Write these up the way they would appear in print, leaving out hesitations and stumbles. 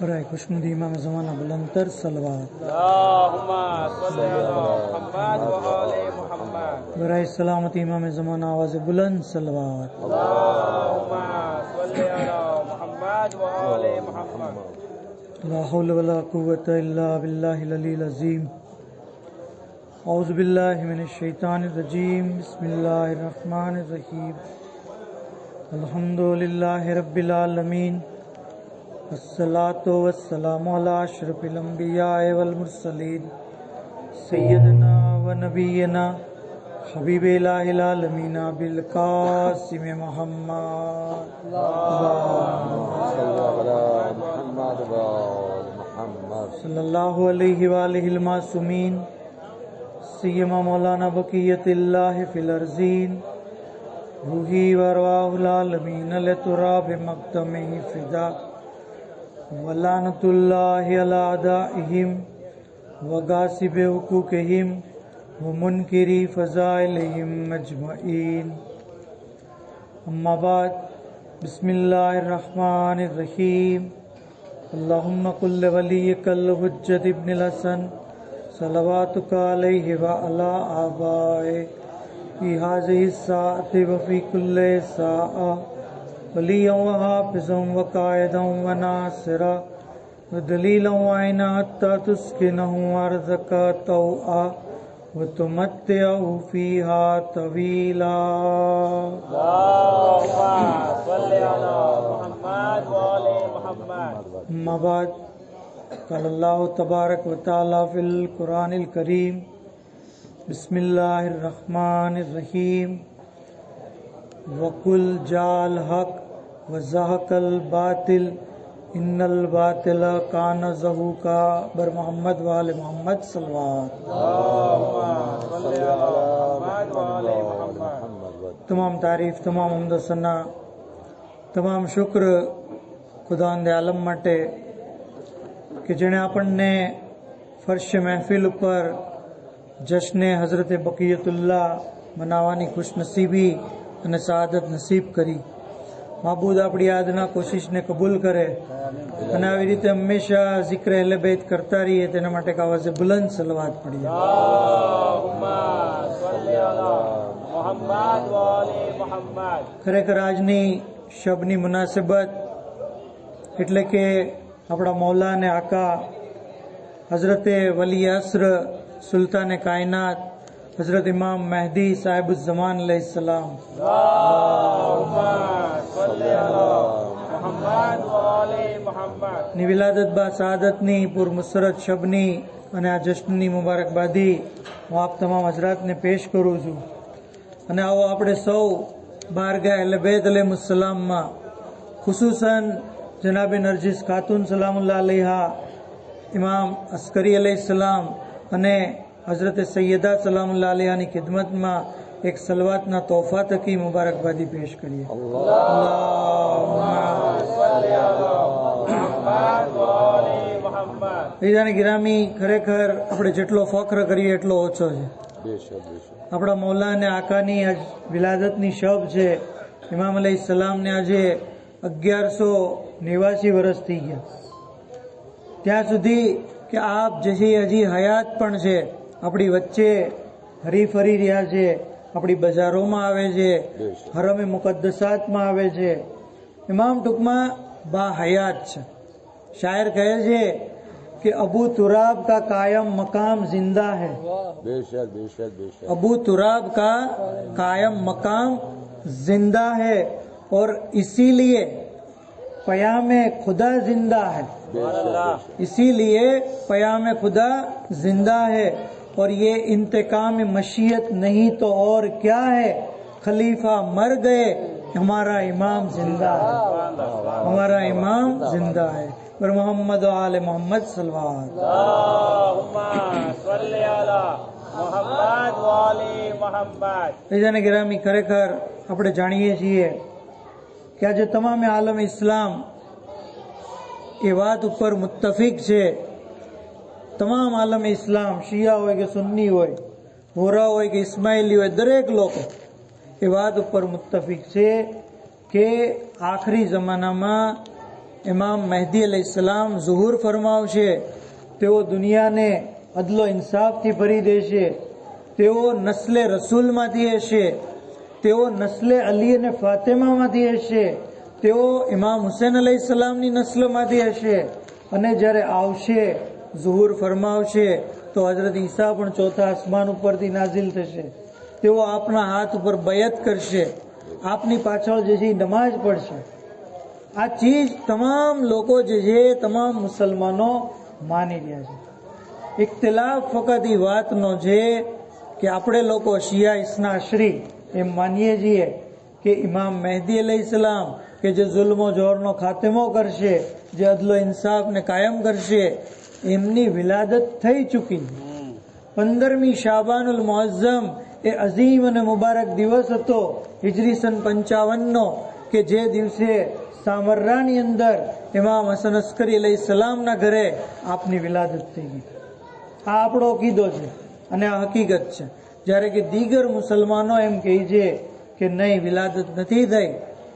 برائے خوشمدی امام زمانہ بلند تر صلوات. برائے سلامتی امام زمانہ آواز بلند صلوات. لا حول ولا قوة الا باللہ العلی العظیم. اعوذ باللہ من الشیطان الرجیم. بسم اللہ الرحمن الرحیم. الحمد للہ رب العالمین والصلاة والسلام علی اشرف الانبیاء والمرسلین سیدنا و نبینا حبیب الہ العالمین بالقاسم محمد. صلی اللہ علیہ وآلہ المعصومین سیما مولانا بقیت اللہ فی الارضین روحی وارواح العالمین لتراب مقدمہ فدا ولعنت اللہ علی اعدائہم وغاصب حقوقہم ومنکری فضائلہم اجمعین. اما بعد بسم اللہ الرحمن الرحیم. اللہم قل ولیک الحجت ابن الحسن صلواتک علیہ وعلی آبائہ فی هذه الساعة وفی کل ساعة ولیا وحافظا وقائدا وناصرا ودلیلا وعینا حتی تسکنہ ارضک طوعا وتمتعہ فیہا طویلا. اما بعد قال اللہ تبارک و تعالی فی القرآن الکریم. بسم اللہ الرحمن الرحیم. وَقُلْ جَاءَ الْحَقُّ وَزَهَقَ الْبَاطِلُ إِنَّ الْبَاطِلَ كَانَ زَهُوقًا. بر محمد وآل محمد صلوات. تمام تعریف, تمام حمد و ثنا, તમામ શુક્ર ખુદાવંદ આલમ માટે કે જેણે આપણને ફર્શ મહેફિલ ઉપર જશ્ને હઝરત બકિયતુલ્લાહ મનાવવાની ખુશનસીબી અને સઆદત નસીબ કરી. માબૂદ આપણી આજના કોશિશને કબૂલ કરે અને આવી રીતે હંમેશા ઝિક્ર અહલે બેત કરતા રહીએ તેના માટે આવાજે બુલંદ સલવાત પડીએ. ખરેખર આજની શબની મુનાસિબત એટલે કે આપણા મૌલા અને આકા હઝરત વલી અસ્ર સુલ્તાન કાયનાત હઝરત ઇમામ મહેદી સાહેબ ઝમાન અલૈહિસ્સલામ ની વિલાદત બા સઆદતની પુરમુસરત શબની અને આ જશ્નની મુબારકબાદી હું આપ તમામ હઝરાતને પેશ કરું છું. અને આવો આપણે સૌ બારગાહ અહલે બેત અલૈહિસ્સલામમાં ખુસૂસન જનાબે નરજિસ ખાતુન સલામુલ્લાહ અલૈહા, ઇમામ અસ્કરી અલૈહિસ્સલામ અને હઝરત સૈયદા સલામુલ્લાહ અલૈહાની ખિદમતમાં એક સલવાતના તોહફા થકી મુબારકબાદી પેશ કરીએ. ઈજાને ગિરામી, ખરેખર આપણે જેટલો ફખ્ર કરીએ એટલો ઓછો છે. આપણા મૌલા અને આકાની આજ વિલાદતની શબ છે. ઇમામ અલૈહિસ્સલામને આજે 1189 વર્ષ થઈ ગયા. ત્યાં સુધી કે આપ જેસી હજી હયાત પણ છે, આપણી વચ્ચે હરી ફરી રહ્યા છે, આપણી બજારોમાં આવે છે, હરમે મુકદ્દસાતમાં આવે છે. ઇમામ ટૂંકમાં બા હયાત છે. શાયર કહે છે کہ ابو تراب کا قائم مقام زندہ ہے. ابو تراب کا قائم مقام زندہ ہے اور اسی لیے پیام خدا زندہ ہے. اسی لیے پیام خدا زندہ ہے اور یہ انتقام مشیت نہیں تو اور کیا ہے. خلیفہ مر گئے, ہمارا امام زندہ ہے. ہمارا امام زندہ ہے. پر محمد و آل محمد صلوات. ઈજાને ગિરામી, ખરેખર આપણે જાણીએ છીએ કે આજે તમામ આલમ ઇસ્લામ એ વાત ઉપર મુત્તફિક છે. તમામ આલમ ઇસ્લામ, શિયા હોય કે સુન્ની હોય, વોરા હોય કે ઇસ્માઇલી હોય, દરેક લોકો એ વાત ઉપર મુત્તફિક છે કે આખરી જમાનામાં ઇમામ મહેદી અલૈહિસ્સલામ ઝુહુર ફરમાવશે, તેઓ દુનિયાને અદલો ઇન્સાફથી ભરી દેશે, તેઓ નસ્લે રસૂલમાંથી હશે, તેઓ નસ્લે અલી અને ફાતિમામાંથી હશે, તેઓ ઇમામ હુસૈન અલૈહિસ્સલામની નસ્લમાંથી હશે. અને જ્યારે આવશે ઝુહુર ફરમાવશે તો હઝરત ઈસા પણ ચોથા આસમાન ઉપરથી નાઝિલ થશે. તેઓ આપના હાથ ઉપર બયત કરશે, આપની પાછળ જે છે નમાઝ પડશે. આ ચીજ તમામ લોકો જે છે તમામ મુસલમાનો માની રહ્યા છે. ઇખ્તિલાફ ફકત એ વાતનો છે કે આપણે લોકો શિયા ઇસ્ના અશરી એમ માનીએ છીએ કે ઇમામ મહેદી અલૈહિસ્સલામ કે જે જુલ્મો જોરનો ખાતમો કરશે, જે અદલો ઇન્સાફને કાયમ કરશે, એમની વિલાદત થઈ ચૂકી. 15મી શાબાનુલ મુઅઝ્ઝમ એ અઝીમ અને મુબારક દિવસ હતો હિજરી સન 55નો, કે જે દિવસે સામર્રાની અંદર ઇમામ હસન અસ્કરી અલૈહિસ્સલામના ઘરે આપની વિલાદત થઈ ગઈ. આ આપણો અકીદો છે અને આ હકીકત છે. જ્યારે કે દીગર મુસલમાનો એમ કહે છે કે નહીં, વિલાદત નથી થઈ,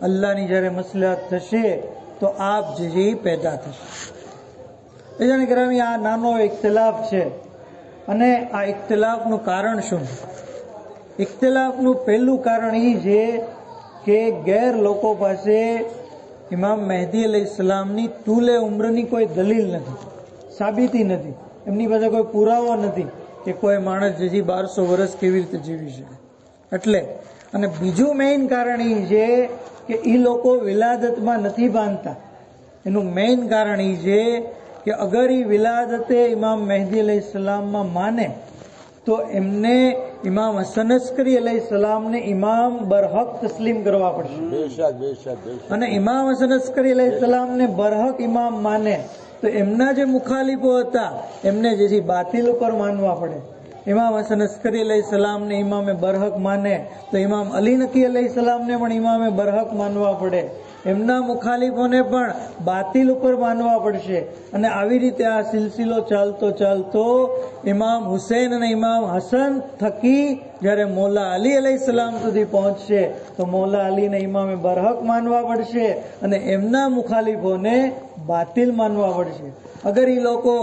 અલ્લાહની જ્યારે મસલહત થશે તો આપ જે છે એ પેદા થશે. બીજાને ગ્રામી આ નાનો ઇખ્તિલાફ છે. અને આ ઇખ્તિલાફનું કારણ શું છે? ઇખ્તિલાફનું પહેલું કારણ એ છે કે ગેર લોકો પાસે ઇમામ મહેદી અલૈહિસ્સલામની તુલે ઉમ્રની કોઈ દલીલ નથી, સાબિતી નથી. એમની પાસે કોઈ પુરાવો નથી કે કોઈ માણસ જે 1200 વર્ષ કેવી રીતે જીવી શકે. એટલે અને બીજું મેઇન કારણ એ છે કે એ લોકો વિલાદતમાં નથી બાંધતા. એનું મેઇન કારણ એ છે કે અગર એ વિલાદતે ઇમામ મહેદી અલૈહિસ્સલામમાં માને તો એમને ઇમામ હસન અસ્કરી અલૈહિસ્સલામને ઇમામ બરહક તસ્લીમ કરવા પડશે. અને ઇમામ હસન અસ્કરી અલૈહિસ્સલામને બરહક ઇમામ માને તો એમના જે મુખાલિફો હતા એમને જે બાતિલ ઉપર માનવા પડે. ઇમામ હસન અસ્કરી અલૈહિસ્સલામને ઇમામે બરહક માને તો ઇમામ અલી નકી અલૈહિસ્સલામને પણ ઇમામે બરહક માનવા પડે. એમના મુખાલિફોને પણ બાતિલ ઉપર માનવા પડશે. અને આવી રીતે આ સિલસિલો ચાલતો ચાલતો ઇમામ હુસૈન અને ઇમામ હસન થકી જ્યારે મૌલા અલી અલૈહિસ્સલામ સુધી પહોંચશે તો મૌલા અલીને ઇમામે બરહક માનવા પડશે અને એમના મુખાલિફોને બાતિલ માનવા પડશે. અગર એ લોકો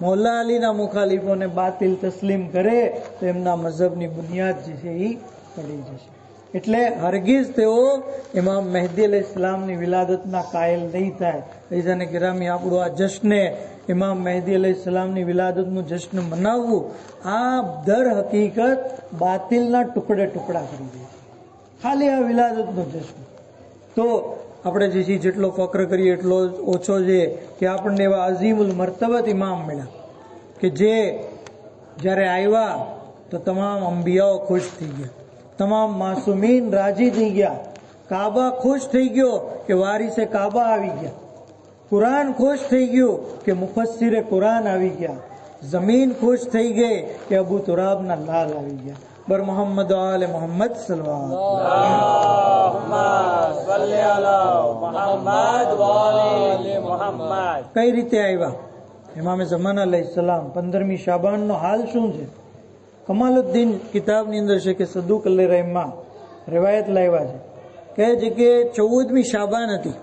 મૌલા અલીના મુખાલિફોને બાતિલ તસ્લીમ કરે તો એમના મઝહબની બુનિયાદ જે છે એ પડી જશે. એટલે હરગીઝ તેઓ ઇમામ મહેદી અલૈહિસ્સલામની વિલાદતના કાયલ નહીં થાય. ઈજાને કિરામી, આપણું આ જશ્ને ઇમામ મહેદી અલૈહિસ્સલામની વિલાદતનું જશ્ન મનાવવું આ દર હકીકત બાતિલના ટુકડે ટુકડા કરી દે છે. ખાલી આ વિલાદતનો જશ્ન તો આપણે જે છે જેટલો ફક્ર કરીએ એટલો ઓછો છે કે આપણને એવા અઝીમુલ મર્તબત ઇમામ મળ્યા કે જે જ્યારે આવ્યા તો તમામ અંબિયાઓ ખુશ થઈ ગયા, તમામ માસુમીન રાજી થઈ ગયા, કાબા ખુશ થઈ ગયો કે વારિસે કાબા આવી ગયા, કુરાન ખુશ થઈ ગયું કે મુફસ્સિરે કુરાન આવી ગયા, જમીન ખુશ થઈ ગઈ કે અબુ તુરાબના લાલ આવી ગયા. બર મોહમ્મદ આલે મોહમ્મદ કઈ રીતે આવ્યા? ઇમામે ઝમાન અલૈહિસ્સલામ 15મી શાબાનનો હાલ શું છે? કમાલુદ્દીન કિતાબની અંદર છે કે સદુક અલ્લે રહેમા riwayat લાવ્યા છે, કહે છે કે 14મી શાબાન હતી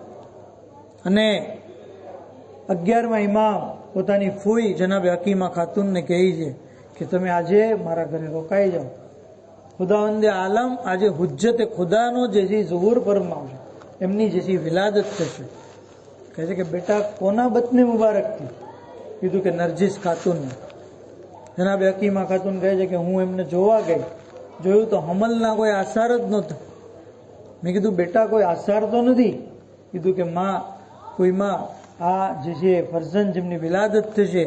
અને 11મા ઇમામ પોતાની ફૂઈ જનાબે હકીમા ખાતુનને કહે છે કે તમે આજે મારા ઘરે રોકાઈ જાઓ. ખુદાવંદે આલમ આજે હુજ્જતે ખુદાનો જે છે ઝુહુર ફરમાવશે, એમની જે છે વિલાદત થશે. કહે છે કે બેટા કોના બતને મુબારકથી? કીધું કે નરજીસ ખાતુન. જનાબે હકીમા ખાતુન કહે છે કે હું એમને જોવા ગઈ, જોયું તો હમલના કોઈ આસાર જ નહોતા. મેં કીધું બેટા કોઈ આસાર તો નથી? કીધું કે માં, કોઈ માં આ જે છે ફરઝન જેમની વિલાદત થશે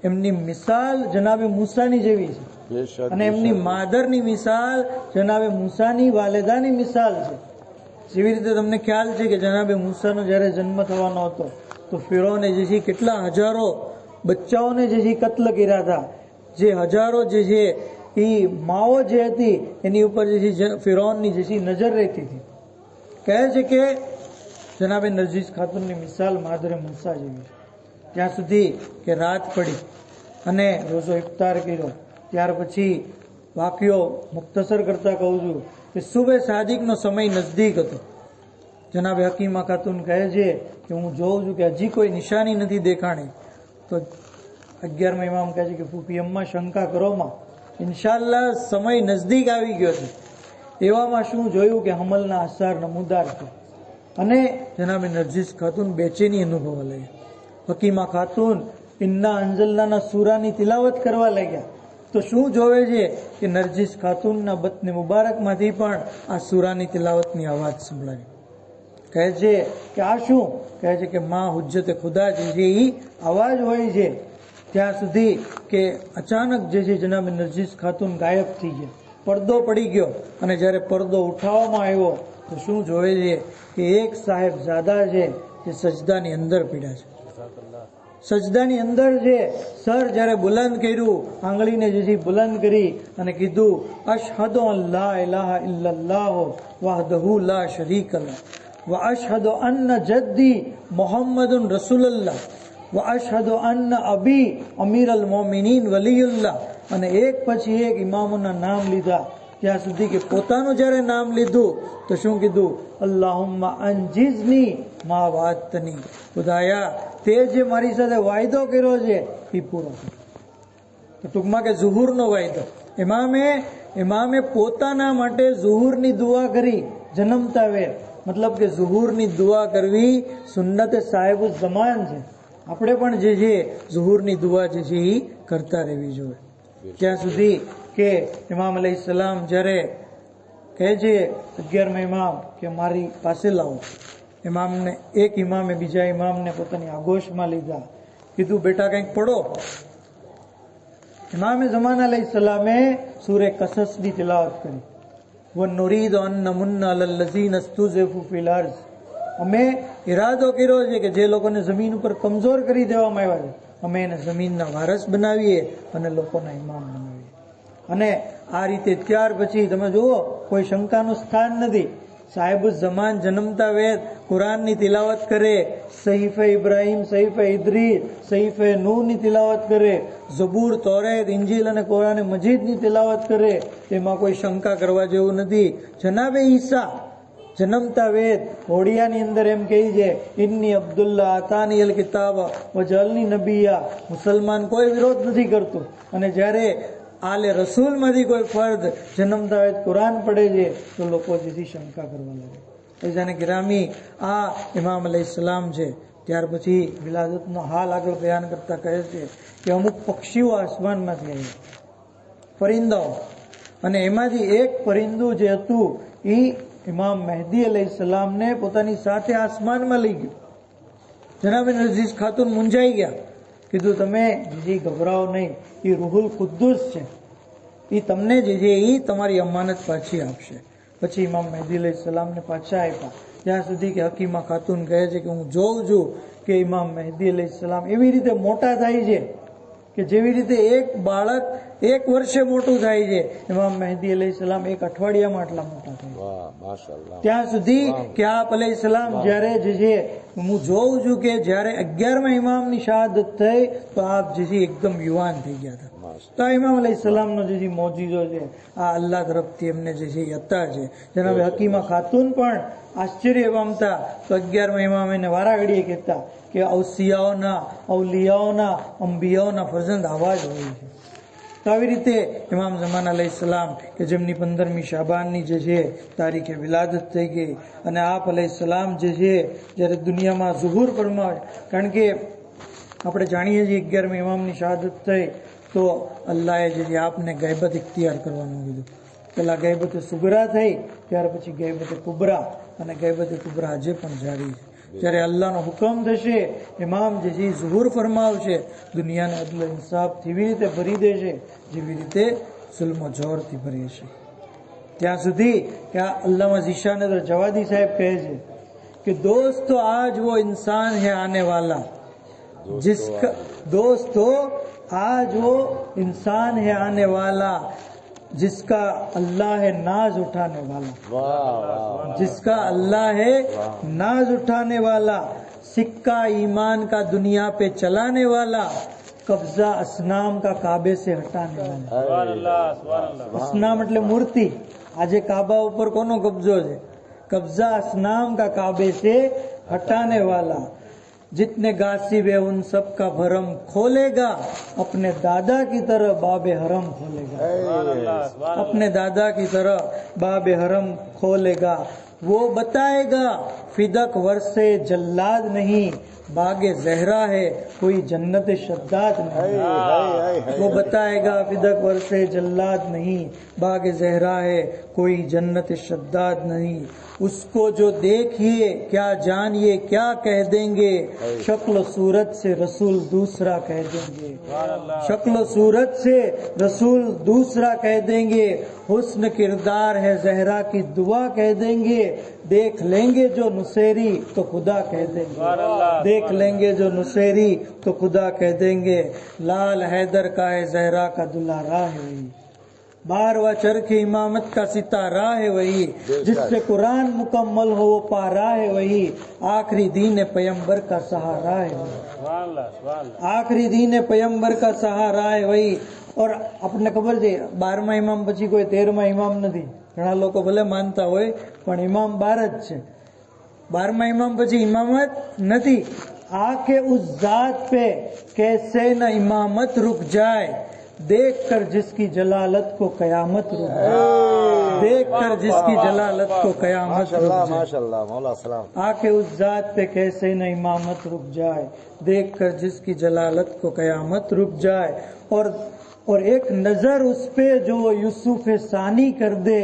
એમની મિસાલ જનાબે મૂસાની જેવી છે અને એમની માદરની મિસાલ જનાબે મૂસાની વાલેદાની મિસાલ છે. જેવી રીતે તમને ખ્યાલ છે કે જનાબે મૂસાનો જ્યારે જન્મ થવાનો હતો તો ફિરૌને જે છે કેટલા હજારો બચ્ચાઓને જે છે કત્લ કર્યા હતા. જે હજારો જે છે એ માઓ જે હતી એની ઉપર જે છે ફિરૌનની જે છે નજર રહેતી હતી. કહે છે કે જનાબે નરજીસ ખાતુનની મિસાલ માદરે મૂસા જેવી છે. ત્યાં સુધી કે રાત પડી અને રોઝો ઇફતાર કર્યો, ત્યાર પછી વાક્યો મુખ્તસર કરતા કહું છું કે સુબહ સાદિકનો સમય નજદીક હતો જનાબે હકીમા ખાતુન કહે છે કે હું જોઉં છું કે હજી કોઈ નિશાની નથી દેખાણી. તો 11મા ઇમામ કહે છે કે ફૂફી અમ્મા શંકા કરોમાં, ઇન્શાલ્લાહ સમય નજદીક આવી ગયો છે. એવામાં શું જોયું કે હમલના આસાર નમૂદાર છે અને જનાબે નરજીસ ખાતુન બેચેની અનુભવવા લાગ્યા. હકીમા ખાતુન ઇન્ના અંજલના સૂરાની તિલાવત કરવા લાગ્યા. તો શું જોવે છે કે નરજીસ ખાતુનના બતને મુબારકમાંથી પણ આ સૂરાની તિલાવતની અવાજ સંભળાવી. કહે છે કે આ શું? કહે છે કે માં હુજ્જતે ખુદા જે એ અવાજ હોય છે ત્યાં સુધી કે અચાનક જે છે જનાબ નરજીસ ખાતુન ગાયબ થઈ ગયા, પડદો પડી ગયો. અને જ્યારે પડદો ઉઠાવવામાં આવ્યો તો શું જોવે છે કે એક સાહેબઝાદા છે જે સજદાની અંદર પીડ્યા છે. સજદાની અંદર છે. સર જ્યારે બુલંદ કર્યું, આંગળીને જે છે બુલંદ કરી અને કીધું અશહદુ અન લા ઇલાહા ઇલ્લલ્લાહ વહદહુ લા શરીક લહ વ અશહદુ અન્ન જદ્દી મુહમ્મદુન રસૂલુલ્લાહ વ અશહદુ અન્ન અબી અમીરલ મોમિનીન વલીયુલ્લાહ. અને એક પછી એક ઇમામોના નામ લીધા ત્યાં સુધી કે પોતાનું જ્યારે નામ લીધું તો શું કીધું? અલ્લાહુમ્મા અંજિઝની મા વાતની, ખુદાયા તે જે મારી સાથે વાયદો કર્યો છે એ પૂરો કરો. તો ટૂંકમાં કે ઝુહુરનો વાયદો. ઇમામે પોતાના માટે ઝુહુરની દુઆ કરી જન્મતા વેર. મતલબ કે ઝુહુરની દુઆ કરવી સુન્નતે સાહેબુ ઝમાન છે. આપણે પણ જે છે ઝુહુરની દુઆ જે છે એ કરતા રહેવી જોઈએ. ત્યાં સુધી કે ઇમામ અલૈહિસ્સલામ જ્યારે કહે છે 11મા ઇમામ કે મારી પાસે લાવો, એક ઇમામે બીજા ઇમામને પોતાની આગોશમાં લીધા, કીધું બેટા કંઈક પડો. ઇમામે ઝમાન અલૈહિસ્સલામે સૂરે કસસની તિલાવત કરી. વનુરીદુ અન નમુન્ના અલલ લઝીના સ્તુઝિફુ ફિલ અર્ઝ. અમે ઈરાદો કર્યો છે કે જે લોકોને જમીન ઉપર કમજોર કરી દેવામાં આવ્યા છે અમે એને જમીનના વારસ બનાવીએ અને લોકોના ઇમામ બનાવીએ. અને આ રીતે ત્યાર પછી તમે જુઓ કોઈ શંકાનું સ્થાન નથી. સાહેબ ઝમાન જન્મતા વેદ કુરાનની તિલાવત કરે, સહીફે ઇબ્રાહીમ, સહીફે ઇદ્રીસ, સહીફે નૂહની તિલાવત કરે, ઝબૂર, તૌરેત, ઇંજીલ અને કુરાન મજીદની તિલાવત કરે. તેમાં કોઈ શંકા કરવા જેવું નથી. જનાબે ઈસા જન્મતા વેદ હોડિયાની અંદર એમ કહે છે ઇન્ની અબ્દુલ્લાહ આતાની અલ કિતાબ વજલની નબીયા. મુસલમાન કોઈ વિરોધ નથી કરતું. અને જ્યારે આલે રસૂલમાંથી કોઈ ફર્દ જન્મતા વેદ કુરાન પડે છે તો લોકો જેથી શંકા કરવા લાગે. જાને ગિરામી આ ઇમામ અલૈહિસ્સલામ છે. ત્યાર પછી વિલાદતનો હાલ આગળ બયાન કરતા કહે છે કે અમુક પક્ષીઓ આસમાનમાંથી આવ્યા, પરિંદાઓ. અને એમાંથી એક પરિંદું જે હતું એ ઇમામ મહેદી અલૈહિસ્સલામને પોતાની સાથે આસમાનમાં લઈ ગયું. જનાબે નરજીસ ખાતુન મૂંઝાઈ ગયા. કીધું તમે જે ગભરાઓ નહીં, એ રૂહુલ કુદ્દુસ છે, એ તમને જે છે એ તમારી અમાનત પાછી આપશે. પછી ઇમામ મહેદી અલૈહિસ્સલામને પાછા આપ્યા. ત્યાં સુધી કે હકીમા ખાતુન કહે છે કે હું જોઉં છું કે ઇમામ મહેદી અલૈહિસ્સલામ એવી રીતે મોટા થાય છે કે જેવી રીતે એક બાળક 1 વર્ષે મોટું થાય છે, ઇમામ મહેદી અલૈહિસ્સલામ 1 અઠવાડિયામાં આટલા મોટા થાય. ત્યાં સુધી કે આપ અલૈહિસ્સલામ જ્યારે જે છે હું જોઉં છું કે જ્યારે 11મા ઇમામની શહાદત થઈ તો આપ જે છે એકદમ યુવાન થઈ ગયા હતા. તો ઇમામ અલૈહિસ્સલામનો જે મોજીઝો છે આ અલ્લાહ તરફથી એમને જે છે અતા છે. જનાબે હકીમા ખાતુન પણ આશ્ચર્ય પામતા. તો 11મા ઇમામ એને વારાઘડીએ કહેતા કે ઔસિયાઓના, ઔલિયાઓના, અંબિયાઓના ફરજંદ આવા જ હોય છે. તો આવી રીતે ઇમામ ઝમાન અલૈહિસ્સલામ કે જેમની 15મી શાબાનની જે છે તારીખે વિલાદત થઈ ગઈ અને આપ અલૈહિસ્સલામ જે છે જ્યારે દુનિયામાં ઝુહુર ફરમાવે. કારણ કે આપણે જાણીએ છીએ 11મા ઇમામની શહાદત થઈ તો અલ્લાહે જે આપને ગૈબત ઇખ્તિયાર કરવાનું કીધું. પહેલા ગૈબત સુગરા થઈ, ત્યાર પછી ગૈબત કુબરા, અને ગૈબત કુબરા આજે પણ જારી છે. જ્યારે અલ્લાહનો હુકમ થશે ઇમામ જે છે ઝુહુર ફરમાવશે, દુનિયાને અદલ ઇન્સાફ એવી રીતે ભરી દેશે જેવી રીતે જુલ્મ જોરથી ભરી છે. ત્યાં સુધી કે આ અલ્લામા ઝીશાન જવાદી સાહેબ કહે છે कि दोस्तों आज वो इंसान है आने वाला जिसका दोस्तों आज वो इंसान है आने वाला जिसका अल्लाह है नाज उठाने वाला, जिसका अल्लाह है नाज उठाने वाला, सिक्का ईमान का दुनिया पे चलाने वाला, कब्जा असनाम का काबे से हटाने वाला. असनाम એટલે મૂર્તિ. આજે કાબા ઉપર કોનો કબજો છે? कब्जा असनाम का काबे से हटाने वाला, जितने गासिब है उन सब का भरम खोलेगा, अपने दादा की तरह बाबे हरम खोलेगा, अपने दादा की तरह बाबे हरम खोलेगा। वो बताएगा फिदक वर्षे जल्लाद नहीं, बागे जहरा है कोई जन्नत शद्दाद नहीं। वो बताएगा फिदक वर्षे जल्लाद नहीं, बागे जहरा है कोई जन्नत शद्दाद नहीं। उसको जो देखिए क्या जानिए क्या कह देंगे, शक्ल सूरत से रसूल दूसरा कह देंगे, शक्ल सूरत से रसूल दूसरा कह देंगे। हुस्न किरदार है जहरा की दुआ कह देंगे, देख लेंगे जो नुसेरी तो खुदा कह देंगे, देख लेंगे जो नुसेरी तो खुदा कह देंगे। लाल हैदर का है जहरा का दुलारा है वही, 12वां चरखे इमामत का सितारा है वही, जिससे कुरान मुकम्मल हो वो पारा है वही, आखिरी दीन पैगंबर का सहारा है वही, आखिरी दीन पैगंबर का सहारा है वही। और आपने खबर છે 12મા ઇમામ પછી કોઈ 13મા ઇમામ નથી, ઘણા લોકો ભલે માનતા હોય પણ ઇમામ 12 જ છે। 12મા ઇમામ પછી ઇમામત નથી। आके उस जात पे कैसे न इमामत रुक जाए, देख कर जिसकी जलालत को कयामत रुक जाए, देख कर जिसकी जलालत को कयामत रुक जाए। माशाल्लाह मौला सलाम। आके उस जात पे कैसे न इमामत रुक जाए, देख कर जिसकी जलालत को कयामत रुक जाए। और एक नजर उस पे जो यूसुफ सानी कर दे,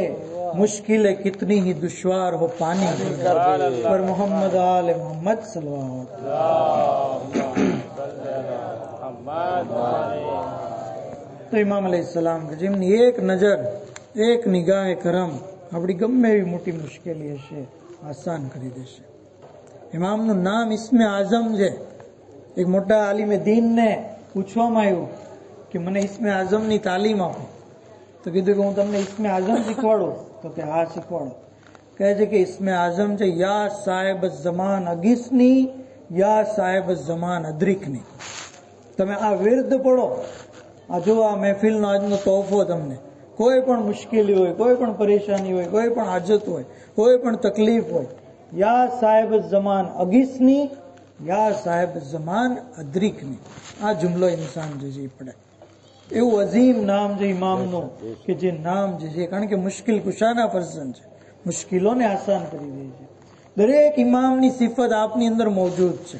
मुश्किलें कितनी ही दुश्वार हो पानी पर मोहम्मद आले मोहम्मद सल्लल्लाहु तो इमाम अलैहिस्सलाम જેમની એક નજર એક નિગાહે કરમ આપણી ગમે એવી મોટી મુશ્કેલી હશે આસાન કરી દેશે। ઇમામનું નામ ઇસ્મે આઝમ છે। એક મોટા આલિમે દીનને પૂછવામાં આવ્યું કે મને ઇસ્મે આઝમની તાલીમ આપો, તો કીધું કે હું તમને ઇસ્મે આઝમ શીખવાડું, તો કે હા શીખવાડો। કહે છે કે ઇસ્મે આઝમ છે યા સાહેબ ઝમાન અગિસની, યા સાહેબ ઝમાન અદ્રિકની। તમે આ વિર્દ પડો, આ જો આ મહેફિલનો આજનો તોહફો તમને, કોઈ પણ મુશ્કેલી હોય, કોઈ પણ પરેશાની હોય, કોઈ પણ હાજત હોય, કોઈ પણ તકલીફ હોય, યા સાહેબ ઝમાન અગિસની, યા સાહેબ ઝમાન અદ્રિકની, આ જુમલો ઇન્સાન જે પડે। એવું અઝીમ નામ છે ઇમામનું કે જે નામ જે છે, કારણ કે મુશ્કેલ કુશાના પર્સન છે, મુશ્કેલોને આસાન કરી દે છે। દરેક ઇમામની સિફત આપની અંદર મોજૂદ છે।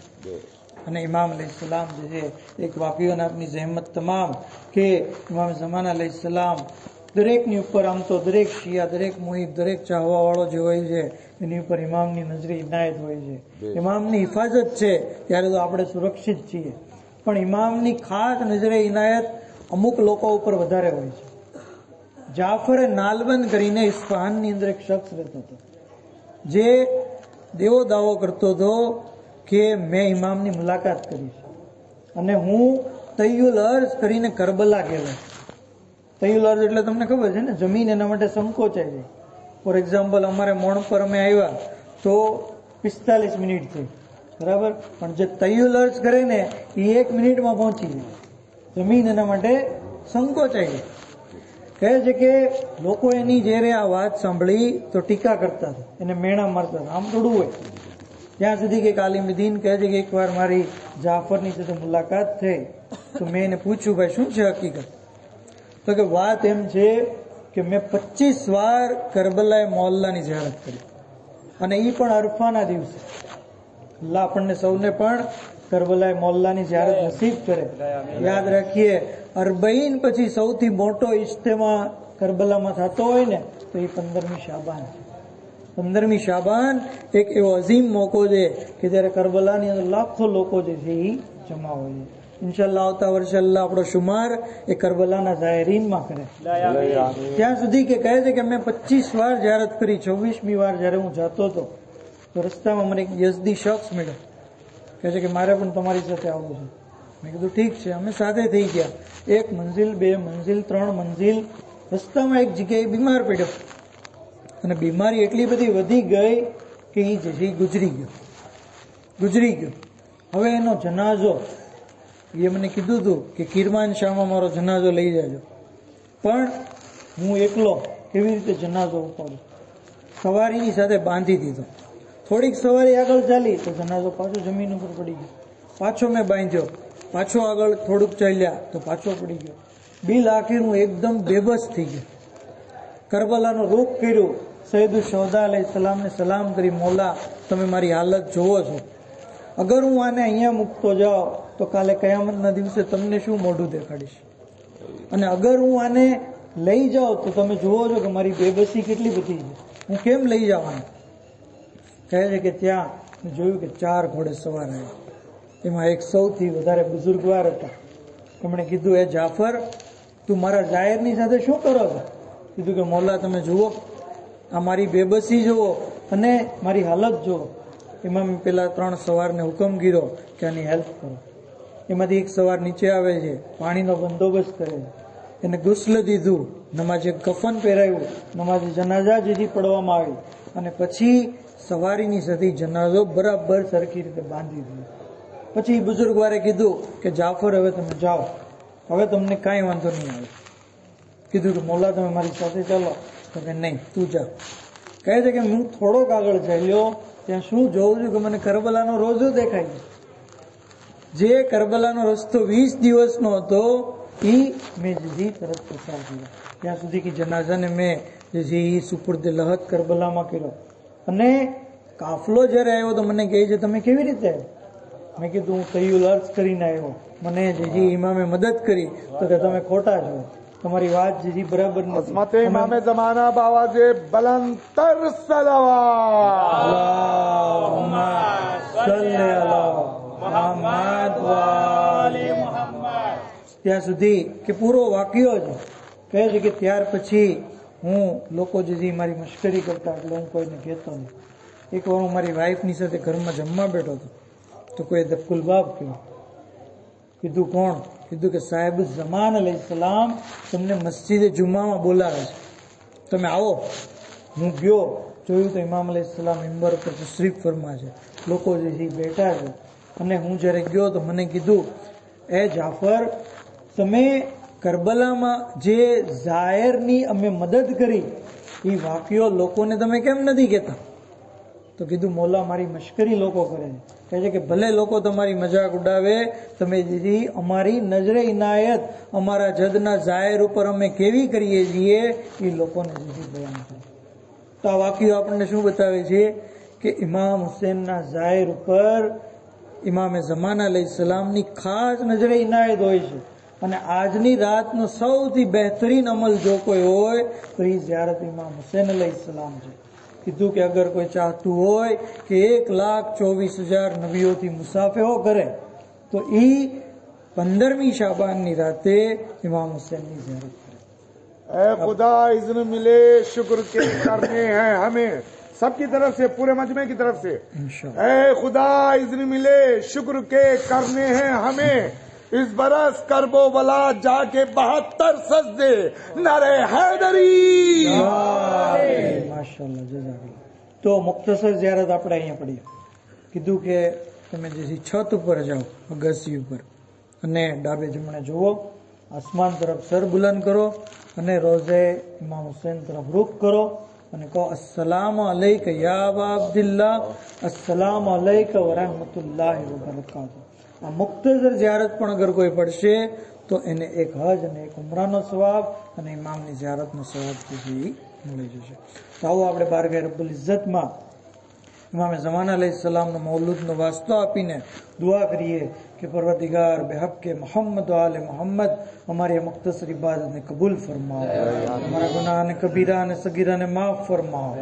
અને ઇમામ અલૈહિસ્સલામ જે છે, એક વાકીઓને આપની જહેમત તમામ કે ઇમામ ઝમાન અલૈહિસ્સલામ દરેકની ઉપર, આમ તો દરેક શિયા, દરેક મુહિબ, દરેક ચાહવા વાળો જે હોય છે એની ઉપર ઇમામની નજરે ઇનાયત હોય છે, ઇમામની હિફાજત છે, ત્યારે તો આપણે સુરક્ષિત છીએ। પણ ઇમામની ખાસ નજરે ઇનાયત અમુક લોકો ઉપર વધારે હોય છે। જાફરે નાલબંદ કરીને ઇસ્ફહાનની અંદર એક શખ્સ રહેતો હતો જે દેવો દાવો કરતો હતો કે મેં ઇમામની મુલાકાત કરી છે અને હું તૈયુલ અર્ઝ કરીને કરબલા ગયેલો। તૈયુલ અર્ઝ એટલે તમને ખબર છે ને, જમીન એના માટે સંકોચાય છે। ફોર એક્ઝામ્પલ અમારે મોણ પર અમે આવ્યા તો 45 મિનિટ થઈ, બરાબર, પણ જે તૈયુલ અર્ઝ કરે ને એ 1 મિનિટમાં પહોંચી જાય। જમીન એના માટે સંકોચાય છે। કહે છે કે લોકો એની જ્યારે આ વાત સાંભળી તો ટીકા કરતા હતા, એને મેણા મારતા હતા, આમ થોડું હોય। ત્યાં સુધી કે આલિમ દીન કહે છે કે એકવાર મારી જાફરની સાથે મુલાકાત થઈ તો મેં એને પૂછ્યું, ભાઈ શું છે હકીકત? તો કે વાત એમ છે કે મેં 25 વાર કરબલાએ મોહલ્લાની ઝિયારત કરી, અને એ પણ અરફાના દિવસે। અલ્લાહ આપણને સૌને પણ કરબલાએ મોહલ્લાની ઝિયારત નસીબ કરે। યાદ રાખીએ, 40 પછી સૌથી મોટો ઇજ્તિમા કરબલામાં થતો હોય ને તો એ 15મી શાબાન છે। 15મી શાબાન એક એવો અઝીમ મોકો છે કે જ્યારે કરબલાની અંદર લાખો લોકો જે છે એ જમા હોય છે। ઇન્શાલ્લાહ આવતા વર્ષે અલ્લાહ આપણો શુમાર એ કરબલાના ઝાયરીનમાં કરે। ત્યાં સુધી કે કહે છે કે મેં 25 વાર ઝિયારત કરી। 26મી વાર જ્યારે હું જતો હતો તો રસ્તામાં મને એક યઝદી શખ્સ મળ્યો, કહે છે કે મારે પણ તમારી સાથે આવવું છે। મેં કીધું ઠીક છે। અમે સાથે થઈ ગયા, 1 મંઝિલ, 2 મંઝિલ, 3 મંઝિલ। રસ્તામાં એક જગ્યાએ બીમાર પડ્યો અને બીમારી એટલી બધી વધી ગઈ કે એ જે ગુજરી ગયો। હવે એનો જનાઝો, એ મને કીધું હતું કે કિરમાન શાહમાં મારો જનાઝો લઈ જાજો, પણ હું એકલો કેવી રીતે જનાઝો ઉપાડું? સવારીની સાથે બાંધી દીધો. થોડીક સવારી આગળ ચાલી તો જનાઝો પાછો જમીન ઉપર પડી ગયો. પાછો મેં બાંધ્યો, પાછો આગળ થોડુંક ચાલ્યા તો પાછો પડી ગયો. બિલ આખીર હું એકદમ બેબસ થઈ ગયો. કરબલાનો રૂખ કર્યું, સૈયદુલ શોહદા અલૈહિસ્સલામને સલામ કરી, મોલા તમે મારી હાલત જોવો છો, અગર હું આને અહીંયા મૂકતો જાઉં તો કાલે કયામતના દિવસે તમને શું મોઢું દેખાડીશ, અને અગર હું આને લઈ જાઉં તો તમે જુઓ છો કે મારી બેબસી કેટલી બધી છે, હું કેમ લઈ જવાનું. કહે છે કે ત્યાં મેં જોયું કે 4 ઘોડે સવાર આવ્યા. એમાં એક સૌથી વધારે બુઝુર્ગવાર હતા. એમણે કીધું, એ જાફર તું મારા જાહેરની સાથે શું કરો છો? કીધું કે મોલા તમે જુઓ, આ મારી બેબસી જુઓ અને મારી હાલત જુઓ. એમાં મેં પેલા 3 સવારને હુકમ કર્યો કે આની હેલ્પ કરો. એમાંથી એક સવાર નીચે આવે છે, પાણીનો બંદોબસ્ત કરે છે, એને ગુસ્લ દીધું, નમાજે કફન પહેરાયું, નમાજે જનાઝા જેથી પડવામાં આવી, અને પછી સવારીની સાથે જનાઝો બરાબર સરખી રીતે બાંધી દીધો. પછી બુઝુર્ગવારે કીધું કે જાફર હવે તમે જાઓ, હવે તમને કાંઈ વાંધો નહીં આવે. કીધું કે મોલા તમે મારી સાથે ચાલો. તો કે નહીં, તું જા. કહે છે કે હું થોડોક આગળ ચાલ્યો, ત્યાં શું જોઉં છું કે મને કરબલાનો રોજો દેખાય છે. જે કરબલાનો રસ્તો 20 દિવસનો હતો એ મેં જજી તરફ પસાર કર્યો. ત્યાં સુધી કે જનાઝાને મેં જજી સુપુર્દે લહદ કરબલામાં કર્યો. અને કાફલો જ્યારે આવ્યો તો મને કહે છે તમે કેવી રીતે આવ્યો? મેં કીધું હું તૈયુલ અર્જ કરીને આવ્યો, મને જીજી ઇમામે મદદ કરી. તો કે તમે ખોટા છો, તમારી વાત જીજી બરાબર નથી. ઇમામે જમાના બાવાજે બલંતર સલાવત અલ્લાહુમ્મા સલ્લી અલા મુહમ્મદ વ આલી મુહમ્મદ. ત્યાં સુધી કે પૂરો વાક્યો છે. કહે છે કે ત્યાર પછી હું લોકો જીજી મારી મશ્કરી કરતા એટલે હું કોઈને કહેતો નહીં. એકવાર હું મારી વાઈફની સાથે ઘરમાં જમવા બેઠો હતો તો કોઈ દક્કુલ બાપ કહ્યું. કીધું કોણ? કીધું કે સાહેબ ઝમાન અલૈહિસ્સલામ તમને મસ્જિદે જુમ્મામાં બોલાવે છે, તમે આવો. હું ગયો, જોયું તો ઇમામ અલૈહિસ્સલામ મિંબર પર તશરીફ ફરમા છે, લોકો જે છે બેઠા છે. અને હું જ્યારે ગયો તો મને કીધું, એ જાફર તમે કરબલામાં જે ઝાયરની અમે મદદ કરી એ વાક્યો લોકોને તમે કેમ નથી કહેતા? તો કીધું મોલા મારી મશ્કરી લોકો કરે છે. કહે છે કે ભલે લોકો તમારી મજાક ઉડાવે, તમે દીદી અમારી નજરે ઇનાયત અમારા જદના ઝાયર ઉપર અમે કેવી કરીએ છીએ એ લોકોને દીદી બયાન કરે. તો આ વાક્યો આપણને શું બતાવે છે કે ઇમામ હુસૈનના ઝાયર ઉપર ઇમામે ઝમાન અલૈહિસ્સલામની ખાસ નજરે ઇનાયત હોય છે. અને આજની રાતનો સૌથી બહેતરીન અમલ જો કોઈ હોય તો એ ઝિયારત ઇમામ હુસૈન અલૈહિસ્સલામ છે. કીધું કે અગર કોઈ ચાહતું હોય કે 1,24,000 નબીઓથી મુસાફેહો કરે તો એ 15મી શાબાનની રાતે ઇમામ હુસૈનની ઝિયારત કરે. ए खुदा इज़्न मिले शुक्र के करने हैं हमें सबकी तरफ से, पूरे मजमे की तरफ से. इंशाअल्लाह. ए खुदा इज़्न मिले शुक्र के करने हैं हमें इस बरस करबो बला जाके 72 सजदे नारे हैदरी. માશાઅલ્લાહ, જઝાકલ્લાહ. તો મુખ્તસર ઝિયારત આપણે અહીંયા પડી. કીધું કે તમે જે છત ઉપર જાઓ, અગાસી ઉપર, અને ડાબે જમણે જુઓ, આસમાન તરફ સર બુલંદ કરો અને રોઝે ઇમામ હુસૈન તરફ રૂખ કરો અને કહો અસ્સલામુ અલૈકા યા અબા અબ્દુલ્લાહ, અસ્સલામુ અલૈકા વ રહમતુલ્લાહિ વ બરકાતુહુ. આ મુખ્તસર ઝિયારત પણ અગર કોઈ પડશે તો એને એક હજ અને એક ઉમરાનો સવાબ અને ઇમામની ઝિયારતનો સવાબ સુધી મળી જશે. તો આવો આપણે બારગાહ રબ્બુલ ઇઝ્ઝતમાં ઇમામે ઝમાન અલૈહિસ્સલામનો મૌલૂદનો વાસ્તો આપીને દુઆ કરીએ કે પરવરદિગાર બેહક કે મોહમ્મદ આલે મોહમ્મદ અમારી મુખ્તસર ઇબાદતને કબૂલ ફરમાઓ, અમારા ગુનાહને કબીરા અને સગીરાને માફ ફરમાઓ.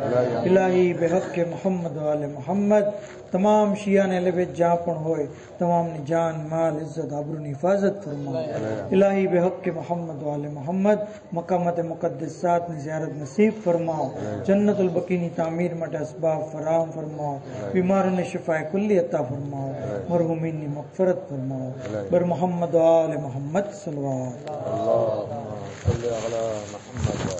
ઇલાહી બેહક કે મોહમ્મદ આલે મોહમ્મદ તમામ શિયાને લેબેજ જ્યાં પણ હોય તમામની જાન, માલ, ઇજ્જત, આબરૂની હિફાજત ફરમાઓ. ઇલાહી બેહક કે મોહમ્મદ આલે મોહમ્મદ મકામત મુકદ્દસાતની ઝિયારત નસીબ ફરમાઓ. જન્નતુલ બકીની તામીર માટે અસબાબ ફરાહમ ફરમાઓ. બીમારોને શિફાએ કુલ્લી અતા ફરમાઓ. મરહુમીનની મગફરત फरमाओ. बर मोहम्मद आले मोहम्मद सल्लल्लाहु अलैहि वसल्लम.